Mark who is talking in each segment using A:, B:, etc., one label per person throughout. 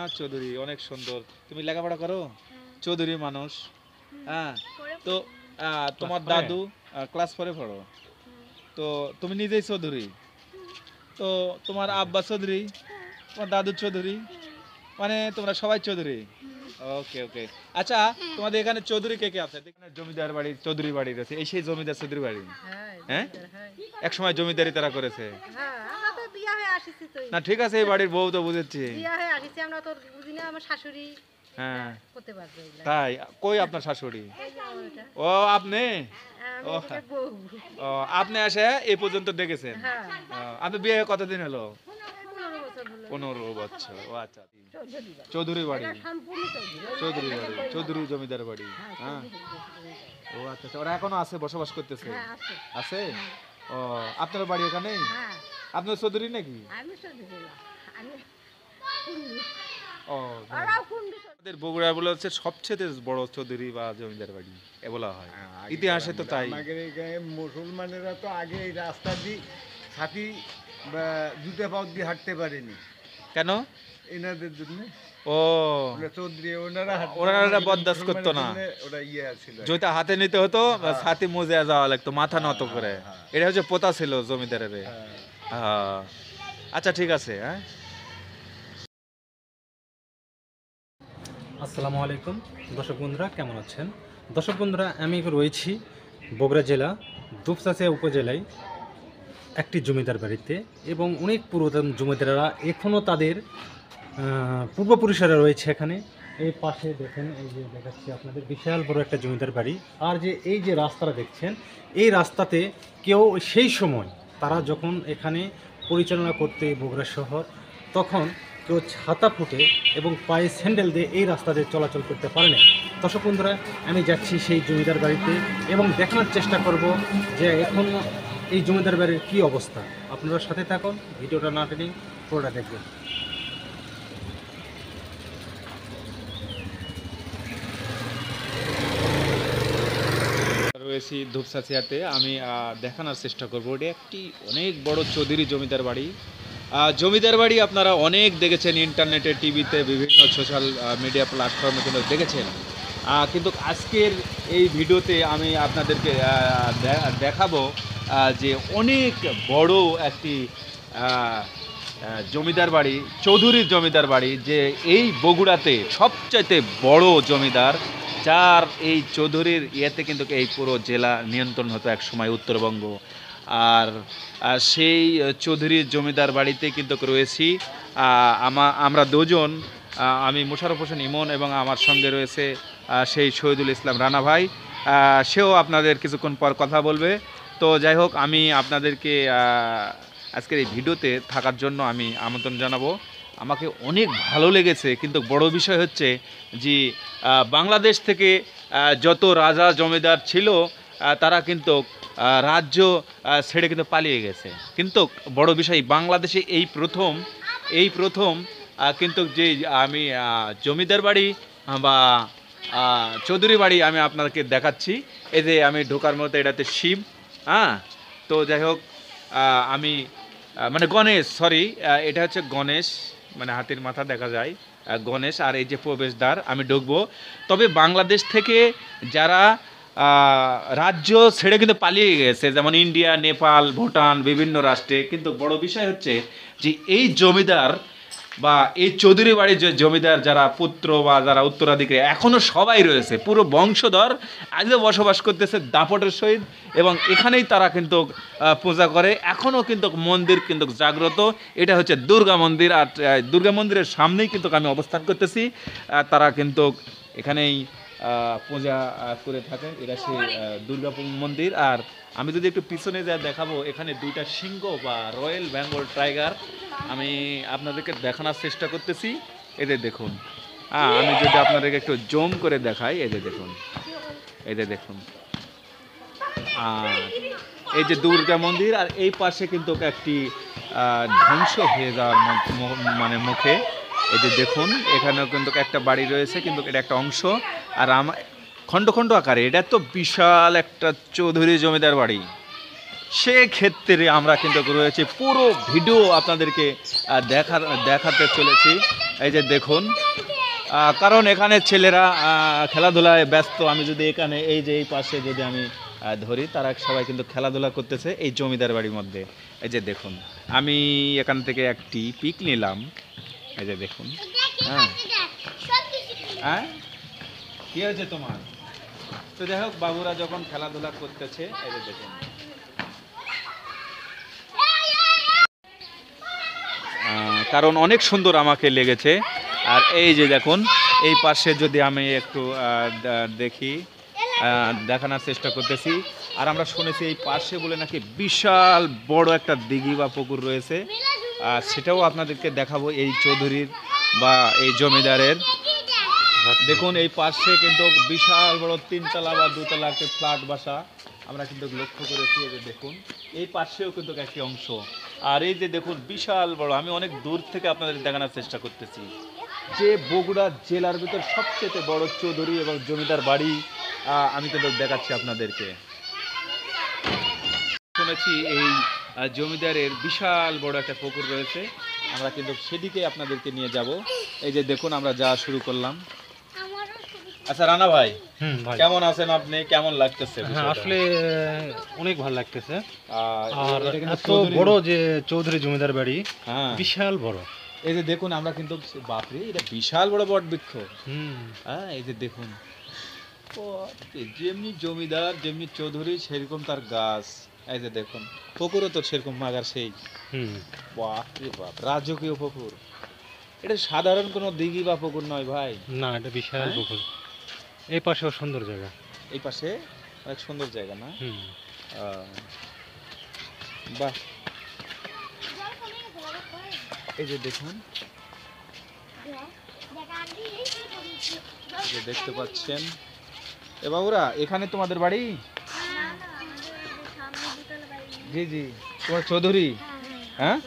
A: চৌধুরী অনেক সুন্দর। তুমি লেখাপড়া করো? চৌধুরী মানুষ। হ্যাঁ। তো তোমার দাদু ক্লাস 4-এ পড়ো। তো তুমি নিজেই চৌধুরী। তো তোমার আব্বা চৌধুরী, তোমার দাদু চৌধুরী, মানে তোমরা সবাই চৌধুরী। ওকে ওকে। আচ্ছা, তোমাদের এখানে চৌধুরী কে কে আছে? এখানে জমিদার বাড়ি, চৌধুরী বাড়ি আছে। এই সেই জমিদার চৌধুরী বাড়ি। হ্যাঁ, এক সময় জমিদারি তারা করেছে। না ঠিক আছে, এই বাড়ির বউ তো বুঝেছি। হ্যাঁ, তাই কই আপনার শাশুড়ি? ও আপনি, ও ও আপনি এসে এই পর্যন্ত দেখেছেন? আপনি বিয়ে কতদিন হলো? 15 বছর। ও আচ্ছা, চৌধুরী বাড়ি, চৌধুরী বাড়ি, চৌধুরী জমিদার বাড়ি। হ্যাঁ, ও আচ্ছা, ওরা এখনো আছে, বসবাস করতেছে? আছে। ও আপনার বাড়ি এখানে? আপনার চৌধুরী নাকি? ও আমাদের বগুড়া বলে হচ্ছে সবচেয়ে বড় চৌধুরী বা জমিদার বাড়ি এ বলা হয়। ইতিহাসে তো তাই।
B: আমাদের এখানে মুসলমানেরা তো আগে এই রাস্তা দিয়ে ছাতি বা জুতা পাও দিয়ে হাঁটতে পারেনি।
A: কেন?
B: এনাদের জন্য।
A: ও
B: চৌধুরী ওনারা
A: বরদাস্ত করতো না,
B: ওরা ইয়ে ছিল,
A: জুতা হাতে নিতে হতো, ছাতি মুজে যাওয়া লাগতো মাথা নত করে। এটা হচ্ছে প্রথা ছিল জমিদারের। আচ্ছা ঠিক আছে। হ্যাঁ,
C: আসসালামু আলাইকুম দর্শক বন্ধুরা, কেমন আছেন? দর্শক বন্ধুরা, আমি রয়েছি বগুড়া জেলা দুপচাঁচিয়া উপজেলায় একটি জমিদার বাড়িতে, এবং অনেক পুরাতন জমিদাররা এখনও তাদের পূর্বপুরুষেরা রয়েছে এখানে। এই পাশে দেখেন, এই যে দেখাচ্ছি আপনাদের বিশাল বড় একটা জমিদার বাড়ি। আর যে এই যে রাস্তাটা দেখছেন, এই রাস্তাতে কেউ সেই সময় তারা যখন এখানে পরিচালনা করতে বগুড়া শহর, তখন কেউ ছাতা ফুটে এবং পায়ে স্যান্ডেল দিয়ে এই রাস্তা দিয়ে চলাচল করতে পারে না। দর্শক বন্ধুরা, আমি যাচ্ছি সেই জমিদার বাড়িতে এবং দেখানোর চেষ্টা করব যে এখন এই জমিদার বাড়ির কী অবস্থা। আপনারা সাথে থাকুন, ভিডিওটা না টেনে পুরোটা দেখবেন।
A: রয়েছি ধূপচাচিয়াতে। আমি দেখানোর চেষ্টা করবো, এটা একটি অনেক বড় চৌধুরী জমিদার বাড়ি। জমিদার বাড়ি আপনারা অনেক দেখেছেন, ইন্টারনেটে, টিভিতে, বিভিন্ন সোশ্যাল মিডিয়া প্ল্যাটফর্মে কিন্তু দেখেছেন। কিন্তু আজকের এই ভিডিওতে আমি আপনাদেরকে দেখাবো যে অনেক বড় একটি জমিদার বাড়ি, চৌধুরীর জমিদার বাড়ি, যে এই বগুড়াতে সবচাইতে বড় জমিদার, যার এই চৌধুরীর ইয়েতে কিন্তু এই পুরো জেলা নিয়ন্ত্রণ হতো এক সময়, উত্তরবঙ্গ। আর সেই চৌধুরীর জমিদার বাড়িতে কিন্তু রয়েছি আমরা দুজন, আমি মোশাররফ হোসেন ইমন, এবং আমার সঙ্গে রয়েছে সেই শহীদুল ইসলাম রানা ভাই। সেও আপনাদের কিছুক্ষণ পর কথা বলবে। তো যাই হোক, আমি আপনাদেরকে আজকের এই ভিডিওতে থাকার জন্য আমি আমন্ত্রণ জানাবো। আমাকে অনেক ভালো লেগেছে, কিন্তু বড় বিষয় হচ্ছে যে বাংলাদেশ থেকে যত রাজা জমিদার ছিল তারা কিন্তু রাজ্য ছেড়ে কিন্তু পালিয়ে গেছে। কিন্তু বড় বিষয়, বাংলাদেশে এই প্রথম কিন্তু যে আমি জমিদার বাড়ি বা চৌধুরী বাড়ি আমি আপনাকে দেখাচ্ছি। এই যে আমি ঢোকার মতো, এটাতে শিব। হ্যাঁ, তো যাই হোক, আমি মানে গণেশ, সরি, এটা হচ্ছে গণেশ, মানে হাতির মাথা দেখা যায়, গণেশ। আর এই যে প্রবেশদ্বার, আমি ঢুকবো। তবে বাংলাদেশ থেকে যারা রাজ্য ছেড়ে কিন্তু পালিয়ে গেছে, যেমন ইন্ডিয়া, নেপাল, ভুটান, বিভিন্ন রাষ্ট্রে, কিন্তু বড় বিষয় হচ্ছে যে এই জমিদার বা এই চৌধুরী বাড়ির যে জমিদার, যারা পুত্র বা যারা উত্তরাধিকারী, এখনও সবাই রয়েছে, পুরো বংশধর আজও বসবাস করতেছে দাপটের সহিত, এবং এখানেই তারা কিন্তু পূজা করে। এখনও কিন্তু মন্দির কিন্তু জাগ্রত। এটা হচ্ছে দুর্গা মন্দির, আর দুর্গা মন্দিরের সামনেই কিন্তু আমি অবস্থান করতেছি। তারা কিন্তু এখানেই পূজা করে থাকে। এটা সেই দুর্গা মন্দির। আর আমি যদি একটু পিছনে যা দেখাবো, এখানে দুইটা সিংহ বা রয়্যাল বেঙ্গল টাইগার আমি আপনাদেরকে দেখানোর চেষ্টা করতেছি। এদের দেখুন, আমি যদি আপনাদেরকে একটু জুম করে দেখাই, এদের দেখুন, এদের দেখুন। আর এই যে দুর্গা মন্দির, আর এই পাশে কিন্তু একটি ধ্বংস হয়ে যাওয়ার মানে মুখে, এই যে দেখুন, এখানেও কিন্তু একটা বাড়ি রয়েছে, কিন্তু এটা একটা অংশ। আর খণ্ড খণ্ড আকারে, এটা তো বিশাল একটা চৌধুরী জমিদার বাড়ি। সেক্ষেত্রে আমরা কিন্তু রয়েছে পুরো ভিডিও আপনাদেরকে দেখাতে চলেছি। এই যে দেখুন, কারণ এখানে ছেলেরা খেলাধুলায় ব্যস্ত। আমি যদি এখানে এই যে এই পাশে যদি আমি ধরি, তারা সবাই কিন্তু খেলাধুলা করতেছে এই জমিদার বাড়ির মধ্যে। এই যে দেখুন, আমি এখান থেকে একটি পিক নিলাম। এই যে দেখুন, হ্যাঁ হ্যাঁ কি হয়েছে তোমার? তো যাই হোক, বাবুরা যখন খেলাধুলা করতেছে, এই যে দেখুন, কারণ অনেক সুন্দর আমাকে লেগেছে। আর এই যে দেখুন, এই পাশে যদি আমি একটু দেখি, দেখানোর চেষ্টা করতেছি। আর আমরা শুনেছি এই পাশে বলে নাকি বিশাল বড় একটা দিঘি বা পুকুর রয়েছে, আর সেটাও আপনাদেরকে দেখাবো এই চৌধুরীর বা এই জমিদারের। দেখুন এই পাশে কিন্তু বিশাল বড় 3 তলা বা 2 তলা একটা ফ্ল্যাট বাসা আমরা কিন্তু লক্ষ্য করেছি। এই যে দেখুন, এই পাশেও কিন্তু একটি অংশ। আর এই যে দেখুন বিশাল বড়, আমি অনেক দূর থেকে আপনাদের দেখানোর চেষ্টা করতেছি যে বগুড়া জেলার ভিতর সবচেয়ে বড় চৌধুরী এবং জমিদার বাড়ি আমি কিন্তু দেখাচ্ছি আপনাদেরকে। শুনেছি এই জমিদারের বিশাল বড় একটা পুকুর রয়েছে, আমরা কিন্তু সেদিকে আপনাদেরকে নিয়ে যাব। এই যে দেখুন, আমরা যাওয়া শুরু করলাম। আচ্ছা রানা ভাই,
C: ভাই
A: কেমন আছেন আপনি? কেমন লাগতেছে?
C: হ্যাঁ, আসলে অনেক ভালো লাগতেছে। আর
A: এটা কিন্তু
C: এত বড় যে চৌধুরী জমিদার বাড়ি,
A: হ্যাঁ
C: বিশাল বড়।
A: এই যে দেখুন, আমরা কিন্তু বাপরে, এটা বিশাল বড় বট বৃক্ষ। হ্যাঁ এই যে দেখুন, যেমনি জমিদার যেমনি চৌধুরী সেরকম তার গাছ। এই যে দেখুন, পুকুরও তো সেরকম মাগার সেই। বাপরে বাপ, রাজকীয় পুকুর। এটা সাধারণ কোনো দিঘি বা পুকুর নয় ভাই,
C: না, এটা বিশাল পুকুর। এই পাশেও সুন্দর জায়গা,
A: এই পাশে অনেক সুন্দর জায়গা না? বাহ, এই যে দেখুন, এই যে দেখতে পাচ্ছেন। এ বাবুরা, এখানে তোমাদের বাড়ি? জি জি, তোমার চৌধুরী? হ্যাঁ,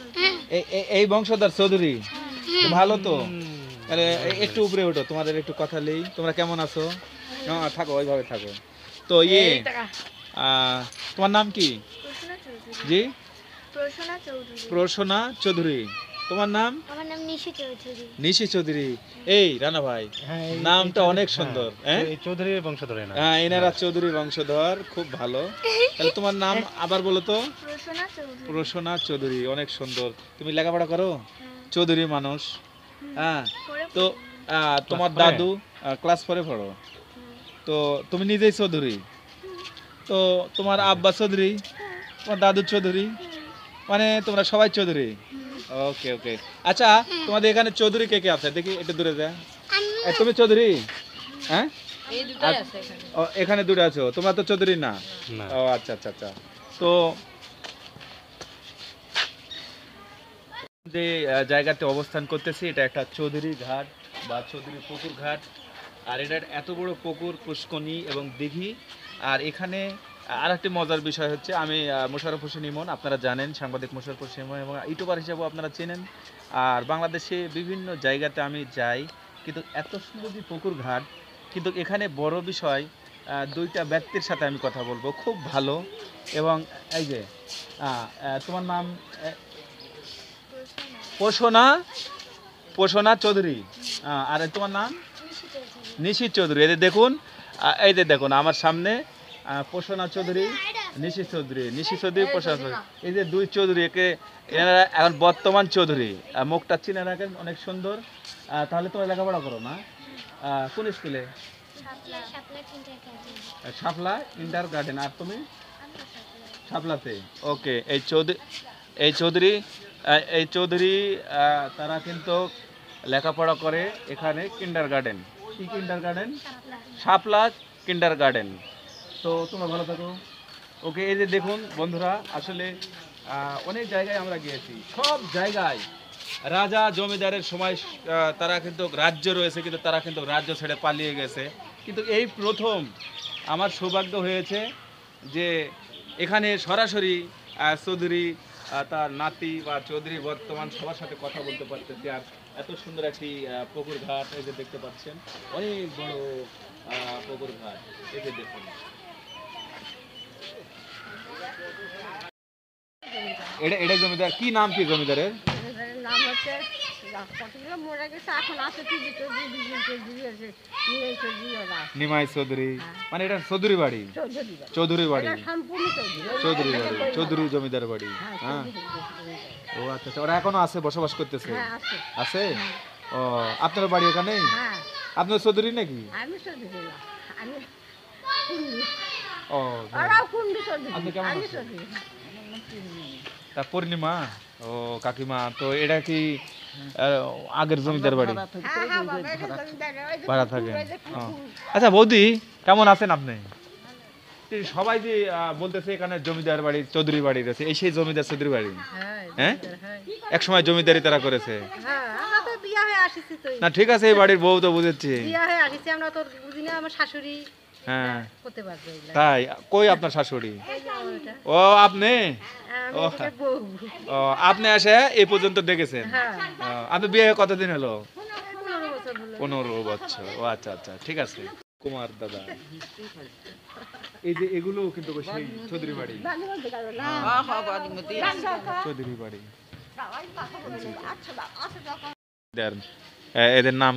A: এই বংশধর চৌধুরী? তো ভালো তো। তাহলে একটু উপরে ওঠো, তোমাদের একটু কথা নেই। তোমরা কেমন আছো? থাকো, ওইভাবে থাকো। তো তোমার নাম কি? জি, প্রসনা চৌধুরী। তোমার নাম?
D: আমার নাম নিশি চৌধুরী।
A: নিশি চৌধুরী। এই রানা ভাই, নামটা অনেক সুন্দর। হ্যাঁ,
C: চৌধুরী বংশধর।
A: হ্যাঁ, এনারা চৌধুরী বংশধর, খুব ভালো। তাহলে তোমার নাম আবার বলো তো?
D: প্রসনা চৌধুরী।
A: প্রসনা চৌধুরী, অনেক সুন্দর। তুমি লেখাপড়া করো? চৌধুরী মানুষ। হ্যাঁ, তো তোমার দাদু ক্লাস 4-এ পড়ো? তো তুমি নিজেই চৌধুরী? তো তোমার আব্বা চৌধুরী, তোমার দাদু চৌধুরী, মানে তোমরা সবাই চৌধুরী? ওকে ওকে। আচ্ছা, তোমাদের এখানে চৌধুরী কে কে আছে দেখি, একটু দূরে যা। তুমি চৌধুরী? হ্যাঁ, এখানে দুটো আছো, তোমরা তো চৌধুরী না? ও আচ্ছা আচ্ছা আচ্ছা। তো যে জায়গাতে অবস্থান করতেছি, এটা একটা চৌধুরী ঘাট বা চৌধুরী পুকুর ঘাট। আর এটার এত বড় পুকুর, পুষ্করণী এবং দিঘি। আর এখানে আর একটি মজার বিষয় হচ্ছে, আমি মোশাররফ হোসেন ইমন, আপনারা জানেন, সাংবাদিক মোশাররফ হোসেন ইমন, এবং ইউটিউবার হিসাবেও আপনারা চেনেন। আর বাংলাদেশে বিভিন্ন জায়গাতে আমি যাই, কিন্তু এত সুন্দর যে পুকুর ঘাট। কিন্তু এখানে বড় বিষয়, দুইটা ব্যক্তির সাথে আমি কথা বলবো, খুব ভালো। এবং এই যে তোমার নাম? প্রসনা চৌধুরী। আর তোমার নাম? নিশি চৌধুরী। এই যে দেখুন, এই যে দেখুন আমার সামনে প্রসনা চৌধুরী, নিশি চৌধুরী, প্রসনা চৌধুরী। এই যে দুই চৌধুরী, এনারা এখন বর্তমান চৌধুরী। মুখটা চিনে রাখেন, অনেক সুন্দর। তাহলে তোমরা লেখাপড়া করো না? কোন স্কুলে? শাপলা ইন্টার গার্ডেন। আর তুমি? শাপলাতে। ওকে। এই চৌধুরী তারা কিন্তু লেখাপড়া করে এখানে কিন্ডার গার্ডেন। কি কিন্ডার গার্ডেন? শাপলা কিন্ডার গার্ডেন। তো তোমরা ভালো থাকো। ওকে। এই যে দেখুন বন্ধুরা, আসলে অনেক জায়গায় আমরা গিয়েছি, সব জায়গায় রাজা জমিদারের সময় তারা কিন্তু রাজ্য রয়েছে, কিন্তু তারা কিন্তু রাজ্য ছেড়ে পালিয়ে গেছে। কিন্তু এই প্রথম আমার সৌভাগ্য হয়েছে যে এখানে সরাসরি চৌধুরী, তার নাতি বা চৌধুরী বর্তমান সবার সাথে কথা বলতে পারতেছি। আর এত সুন্দর একটি পুকুর ঘাট, এই যে দেখতে পাচ্ছেন, অনেক বড় পুকুর ঘাট। এই যে দেখুন, এটা জমিদার। কি নাম কি জমিদারের?
D: নাম হচ্ছে
E: কতগুলো মরে গেছে, এখন আছে টিভি চৌধুরী, বিজন চৌধুরী আছে, নিমাই চৌধুরী ওরা আছে।
A: নিমাই চৌধুরী, মানে এটা চৌধুরী বাড়ি,
E: চৌধুরী বাড়ি।
A: চৌধুরী বাড়ি,
E: এটা সম্পূর্ণ চৌধুরী।
A: চৌধুরী বাড়ি, চৌধুরী জমিদার বাড়ি।
E: হ্যাঁ,
A: হ্যাঁ,
E: চৌধুরী।
A: ও আচ্ছা আচ্ছা, ওরা এখনো আছে, বসবাস করতেছে?
E: হ্যাঁ, আছে।
A: আছে? ও, আপনার বাড়ি এখানেই?
E: হ্যাঁ,
A: আপনার চৌধুরী নাকি?
E: আমি চৌধুরী না, আমি কুন্ডু।
A: ও,
E: ওরাও কুন্ডু চৌধুরী,
A: আপনি কেমন
E: আমি
A: আছেন?
E: চৌধুরী।
A: তা পূর্ণিমা, ও কাকিমা, তো এটা কি আগের জমিদার বাড়ি?
E: হ্যাঁ, হ্যাঁ, বাবা, এই যে জমিদার, ওই যে
A: ভাড়া
E: পুকুর,
A: থাকেন?
E: ওই যে
A: ও।
E: পুকুর।
A: আচ্ছা বৌদি, কেমন আছেন আপনি? এই সবাই যে বলতেছে এখানে জমিদার বাড়ি, চৌধুরী বাড়ি রয়েছে, এই সেই জমিদার চৌধুরী বাড়ি? হ্যাঁ, এক সময় জমিদারি তারা করেছে।
F: হ্যাঁ, আমরা তো বিয়া হয়ে আসিছি তো।
A: না ঠিক আছে, এই বাড়ির বউ তো বুঝেছি।
F: বিয়া হয়ে আসিছি আমরা তো বুঝি না, আমার শাশুড়ি
A: হ্যাঁ,
F: করতে পারবে এগুলা।
A: তাই? কই আপনার শাশুড়ি?
F: এই যে আমার এটা।
A: ও, আপনি?
F: আমি
A: ও,
F: এদিকে বউ।
A: ও, আপনি এসে এই পর্যন্ত দেখেছেন?
F: হ্যাঁ,
A: আপনি বিয়ে হয়ে কতদিন হলো?
F: 15 বছর হলো।
A: 15 বছর। ও আচ্ছা আচ্ছা, ঠিক আছে। কুমার দাদা, এই যে এগুলো কিন্তু সেই চৌধুরী বাড়ি, চৌধুরী বাড়ি। এদের নাম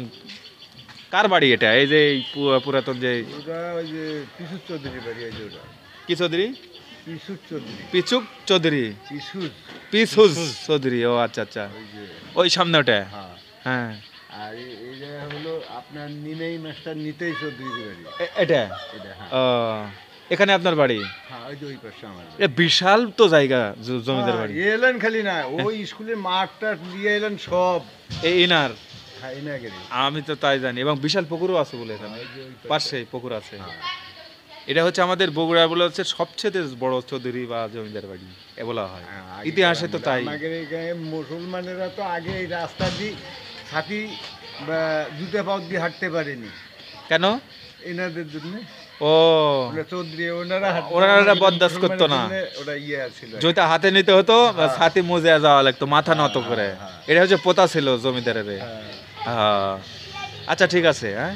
A: কার বাড়ি এটা? এই যে এই পুরাতন যে
B: ওটা ওই যে পিসুর চৌধুরী বাড়ি, এই যে ওটা
A: কি চৌধুরী?
B: পিসুর চৌধুরী,
A: পিচুক চৌধুরী,
B: পিসুর,
A: পিসুস চৌধুরী। ও আচ্ছা আচ্ছা,
B: ওই যে,
A: ওই সামনে ওটা।
B: হ্যাঁ।
A: হ্যাঁ,
B: আর এই জায়গা হলো আপনার নিমেই মাস্টার নিতেই চৌধুরী বাড়ি,
A: এটা।
B: এটা। হ্যাঁ,
A: ও, এখানে আপনার বাড়ি?
B: হ্যাঁ, ওই যে ওই পাশে আমার বাড়ি।
A: এটা বিশাল তো জায়গা, জমিদার বাড়ি।
B: হ্যাঁ, এলেন খালি না, ওই স্কুলের মাঠটা নিয়ে এলেন সব।
A: এই ইনার,
B: খাই না গেলে।
A: আমি তো তাই জানি, এবং বিশাল পুকুরও আছে বলে এখানে,
B: ওই যে ওই পাশে।
A: পাশে পুকুর আছে।
B: হ্যাঁ।
A: এটা হচ্ছে আমাদের বগুড়া বলে হচ্ছে সবচেয়ে বড় চৌধুরী বা জমিদার বাড়ি এ বলা হয়,
B: হ্যাঁ, আগে
A: ইতিহাসে তো তাই।
B: আমাদের এখানে মুসলমানেরা তো আগে এই রাস্তা দিয়ে ছাতি বা জুতা পাও দিয়ে হাঁটতে পারেনি,
A: কেন?
B: এনাদের জন্য।
A: ও,
B: চৌধুরী ওনারা
A: ওনারা বরদাস্ত করতো না।
B: ওটা ইয়ে ছিল।
A: জুতা হাতে নিতে হতো, ছাতি মুজে যাওয়া লাগতো, মাথা নত করে।
B: হ্যাঁ।
A: এটা হচ্ছে পোতা ছিল জমিদারের।
B: হ্যাঁ।
A: হ্যাঁ, আচ্ছা ঠিক আছে। হ্যাঁ,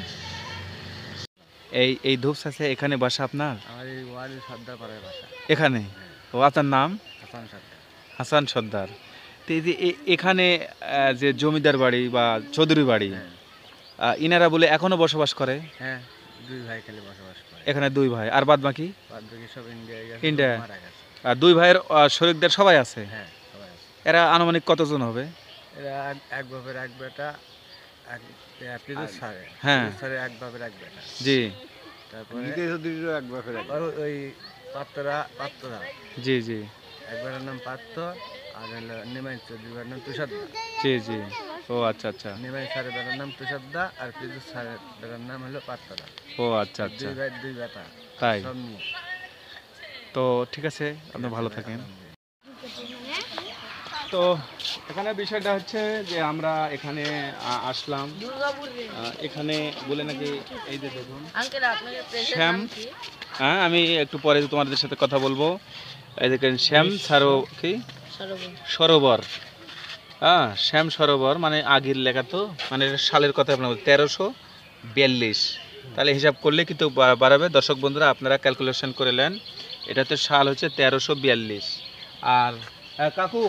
A: এই ধূপ আছে এখানে বাসা আপনার?
B: আমার এই ওয়ার্ডের সর্দার পাড়ার বাসা।
A: এখানে? ও, আপনার নাম?
B: হাসান সর্দার।
A: হাসান সর্দার। তো এই যে এখানে যে জমিদার বাড়ি বা চৌধুরী বাড়ি, ইনারা বলে এখনো বসবাস করে?
B: হ্যাঁ, দুই ভাই খালি বসবাস করে।
A: এখানে 2 ভাই, আর বাদ বাকি?
B: বাদ বাকি সব ইন্ডিয়ায় গেছে,
A: ইন্ডিয়া।
B: মারা গেছে।
A: আর 2 ভাইয়ের শরীরদের সবাই আছে?
B: হ্যাঁ, সবাই আছে।
A: এরা আনুমানিক কতজন হবে?
B: এরা এক বাপের এক বেটা, এক পিজুর সারে।
A: হ্যাঁ।
B: পিজুর সারে এক বাপের এক বেটা।
A: জি
B: তারপরে এক বাপের এক। ওই পাত্রা,
A: জি জি
B: এক বেটার নাম পাত্র, আর হলো নিমাই চৌধুরী বেটার নাম তুষারদা।
A: জি জি। ও আচ্ছা আচ্ছা।
B: নিমাই সারের বেটার নাম তুষারদা, আর পিজুর সারের বেটার নাম হলো পাত্রা।
A: ও আচ্ছা আচ্ছা,
B: দুই ভাই দুই বেটা।
A: তাই?
B: সব নিয়ে।
A: তো ঠিক আছে, আপনি ভালো থাকেন। তো এখানে বিষয়টা হচ্ছে যে আমরা এখানে আসলাম, এখানে বলে নাকি এই যে দেখুন শ্যাম, হ্যাঁ আমি একটু পরে তোমাদের সাথে কথা বলবো। এই দেখেন শ্যাম কি সরোবর, হ্যাঁ শ্যাম সরোবর, মানে আগের লেখা তো, মানে সালের কথা আপনার 1342, তাহলে হিসাব করলে কিন্তু বাড়াবে। দর্শক বন্ধুরা আপনারা ক্যালকুলেশন করে নেন, এটাতে সাল হচ্ছে 1342। আর কাকু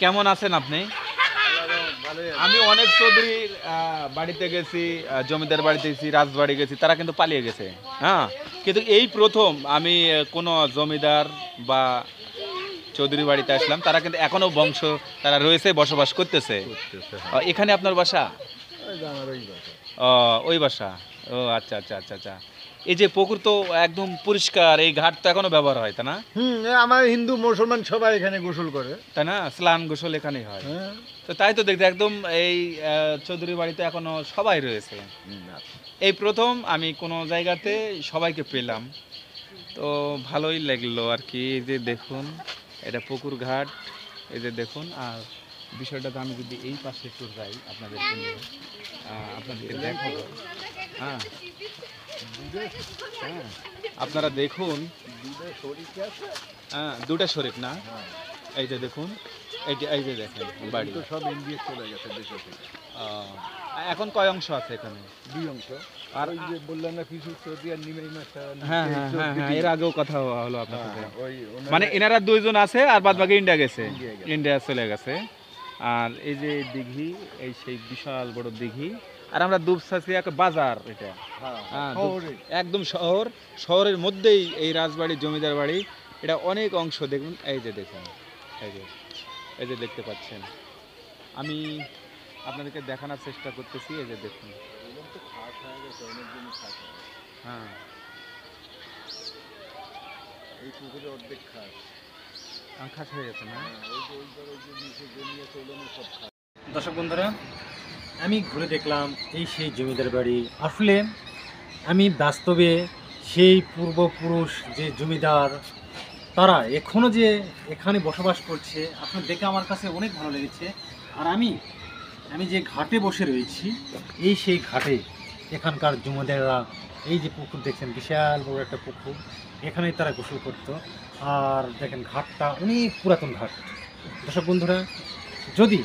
A: কেমন আছেন আপনি? আমি অনেক চৌধুরীর বাড়িতে গেছি, জমিদার বাড়িতে গেছি, রাজবাড়ি গেছি, তারা কিন্তু পালিয়ে গেছে। হ্যাঁ, কিন্তু এই প্রথম আমি কোনো জমিদার বা চৌধুরী বাড়িতে আসলাম, তারা কিন্তু এখনো বংশ তারা রয়েছে, বসবাস করতেছে। এখানে আপনার বাসা? ওই বাসা। ও আচ্ছা আচ্ছা আচ্ছা আচ্ছা। এই যে পুকুর তো একদম পরিষ্কার, এই ঘাট তো এখনো ব্যবহার হয়, তাই না?
B: আমার হিন্দু মুসলমান সবাই এখানে গোসল করে,
A: তাই না? স্নান গোসল এখানেই হয়। তো তাই তো দেখতে একদম এই চৌধুরী বাড়িতে এখনো সবাই রয়েছে। এই প্রথম আমি কোনো জায়গাতে সবাইকে পেলাম, তো ভালোই লাগলো আর কি। এই যে দেখুন, এটা পুকুর ঘাট, এই যে দেখুন। আর বিষয়টাতে আমি যদি এই পাশে একটু যাই আপনাদেরকে নিয়ে, আপনাদেরকে দেখাবো। হ্যাঁ হ্যাঁ, আপনারা দেখুন, হ্যাঁ 2টা শরীফ না, এই যে দেখুন, এই যে দেখেন বাড়ি
B: সব ইন্ডিয়া চলে গেছে দেশে থেকে।
A: এখন কয় অংশ আছে এখানে?
B: 2 অংশ। আর ওই যে বললাম না পিছু চৌধুরী আর নিমাই মাস্টার।
A: হ্যাঁ হ্যাঁ হ্যাঁ হ্যাঁ, এর আগেও কথা হলো আপনার সাথে।
B: ওই
A: মানে এনারা 2 জন আছে, আর বাদ বাকি ইন্ডিয়া গেছে, ইন্ডিয়া চলে গেছে। আর এই যে দিঘি, এই সেই বিশাল বড় দিঘি। আর আমরা দুপচাঁচিয়া একটা বাজার, এটা হ্যাঁ,
B: শহরে।
A: একদম শহরের মধ্যেই এই রাজবাড়ি জমিদার বাড়ি। এটা অনেক অংশ দেখুন, এই যে দেখুন, এই যে দেখতে পাচ্ছেন। আমি আপনাদেরকে দেখানোর চেষ্টা করতেছি, এই যে দেখুন। হ্যাঁ,
B: এই পুকুরে অর্ধেক খাস,
A: খাস হয়ে গেছে না?
B: ওই যে নিচে জমি আছে ওগুলো সব খাস।
C: দর্শক বন্ধুরা, আমি ঘুরে দেখলাম এই সেই জমিদার বাড়ি। আসলে আমি বাস্তবে সেই পূর্বপুরুষ যে জমিদার, তারা এখনও যে এখানে বসবাস করছে, আপনার দেখে আমার কাছে অনেক ভালো লেগেছে। আর আমি যে ঘাটে বসে রয়েছি, এই সেই ঘাটে এখানকার জমিদাররা, এই যে পুকুর দেখছেন, বিশাল বড় একটা পুকুর, এখানেই তারা গোসল করতো। আর দেখেন ঘাটটা অনেক পুরাতন ঘাট। দর্শক বন্ধুরা, যদি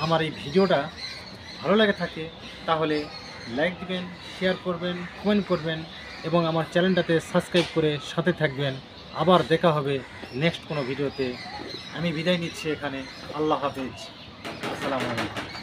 C: আমার এই ভিডিওটা ভালো লাগে থাকে তাহলে লাইক দিবেন, শেয়ার করবেন, কমেন্ট করবেন এবং আমার চ্যানেলটাতে সাবস্ক্রাইব করে সাথে থাকবেন। আবার দেখা হবে নেক্সট কোনো ভিডিওতে। আমি বিদায় নিচ্ছি এখানে। আল্লাহ হাফেজ, আসসালামু আলাইকুম।